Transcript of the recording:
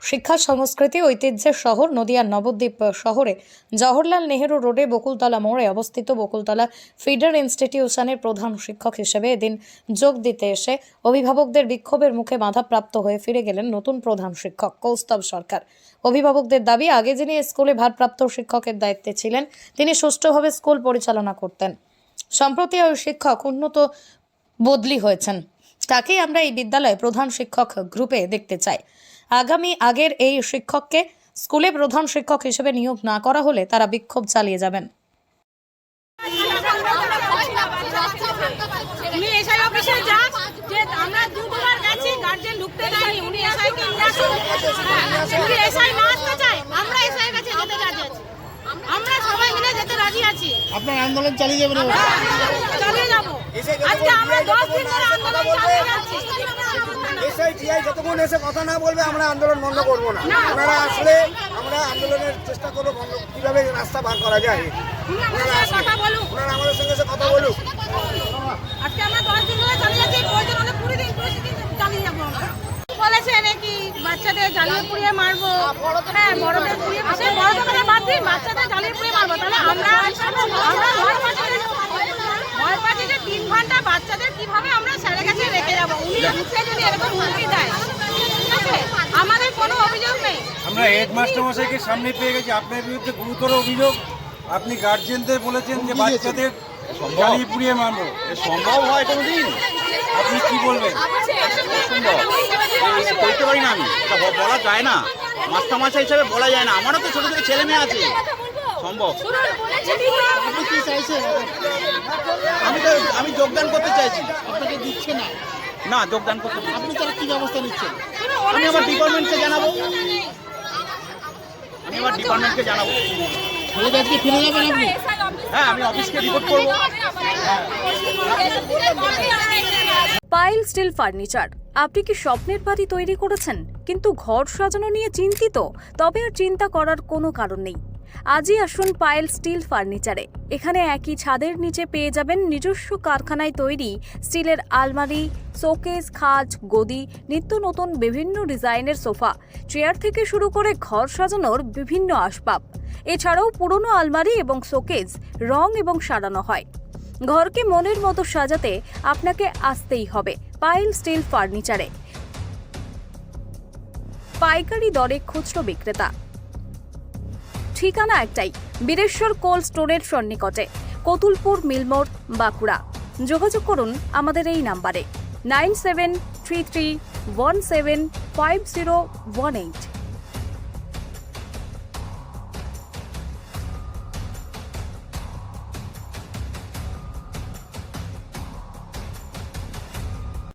শিক্ষা সংস্কৃতি ঐতিহ্যের শহর নদিয়ার নবদ্বীপ শহরে জওহরলাল নেহেরু রোডে বকুলতলা মোড়ে অবস্থিত বকুলতলা ফিডার ইনস্টিটিউশনের প্রধান শিক্ষক হিসেবে এদিন যোগ দিতে এসে অভিভাবকদের বিক্ষোভের মুখে বাধাপ্রাপ্ত হয়ে ফিরে গেলেন নতুন প্রধান শিক্ষক কৌস্তব সরকার। অভিভাবকদের দাবি, আগে যিনি স্কুলে ভারপ্রাপ্ত শিক্ষকের দায়িত্বে ছিলেন তিনি সুষ্ঠুভাবে স্কুল পরিচালনা করতেন। সম্প্রতি ওই শিক্ষক উন্নত বদলি হয়েছেন, তাকেই আমরা এই বিদ্যালয়ে প্রধান শিক্ষক গ্রুপে দেখতে চাই। আগের এই শিক্ষককে স্কুলে প্রধান শিক্ষক হিসেবে নিয়োগ না করা হলে তারা বিক্ষোভ চালিয়ে যাবেন। আমরা সবাই মিলে যেতে রাজি আছি। আপনার আন্দোলন চালিয়ে যাবেন? চালিয়ে যাব। আজকে আমরা 10 দিন ধরে আন্দোলন চালিয়ে যাচ্ছি। এসআইটিআই যতক্ষণ এসে কথা না বলবে আমরা আন্দোলন বন্ধ করব না। আপনারা আসলে আমরা আন্দোলনের চেষ্টা করব কিভাবে রাস্তা বার করা যায়। কথা বলুন, আপনারা আমাদের সঙ্গে কথা বলুন। আজকে আমরা 10 দিন ধরে চালিয়ে যাচ্ছি, প্রয়োজন হলে পুরো দিন চালিয়ে যাব। আমরা বলেছে নাকি বাচ্চাদের জ্বালিয়ে পুড়িয়ে মারবো। হ্যাঁ, বড়দের পুড়িয়ে মারবো, বড়দের বাদ দিয়ে বাচ্চাদের জ্বালিয়ে পুড়িয়ে মারবো। তাহলে আমরা ভয় পাচ্ছি যে 3 ঘন্টা বাচ্চাদের কিভাবে আমরা স্যারের কাছে রেখে যাবো। উনি মুখে যদি এরকম হুমকি দেয়, ঠিক আছে, আমাদের কোনো অভিযোগ নেই। আমরা হেডমাস্টার মশাইকে সামনে পেয়ে গেছি, আপনার বিরুদ্ধে গুরুতর অভিযোগ। আপনি গার্জেনদের বলেছেন যে বাচ্চাদের জ্বালিয়ে পুড়িয়ে মারবো। সম্ভব হয় কোনোদিন? আপনি কি বলবেন? সম্ভব করতে পারি না, আমি এটা বলা যায় না, মাস্টারমশাই হিসাবে বলা যায় না। আমারও তো ছোটো ছোটো ছেলে মেয়ে আছে, সম্ভব। আপনি কি চাইছেন? আমি যোগদান করতে চাইছি। আপনাকে দিচ্ছে না? না, যোগদান করতে চাই। আপনি তাহলে কি ব্যবস্থা নিচ্ছেন? আমি আমার ডিপার্টমেন্টকে জানাবো। তাহলে আজকে ফিরে যাবেন আপনি? হ্যাঁ, আমি অফিসকে রিপোর্ট করবো। পাইল স্টিল ফার্নিচার। আপনি কি স্বপ্নের বাড়ি তৈরি করেছেন কিন্তু ঘর সাজানো নিয়ে চিন্তিত? তবে আর চিন্তা করার কোনো কারণ নেই। আজই আসুন পাইল স্টিল ফার্নিচারে। এখানে একই ছাদের নিচে পেয়ে যাবেন নিজস্ব কারখানায় তৈরি স্টিলের আলমারি, শোকেস, খাট, গদি, নিত্য নতুন বিভিন্ন ডিজাইনের সোফা, চেয়ার থেকে শুরু করে ঘর সাজানোর বিভিন্ন আসবাব। এছাড়াও পুরনো আলমারি এবং শোকেস রং এবং সারানো হয়। ঘরকে মনের মতো সাজাতে আপনাকে আসতেই হবে পাইল স্টিল ফার্নিচারে। পাইকারি দরে খুচরো বিক্রেতা। ঠিকানা একটাই, বীরেশ্বর কোল্ড স্টোরের সন্নিকটে, কতুলপুর মিলমোড়, বাঁকুড়া। যোগাযোগ করুন আমাদের এই নাম্বারে 9733175018।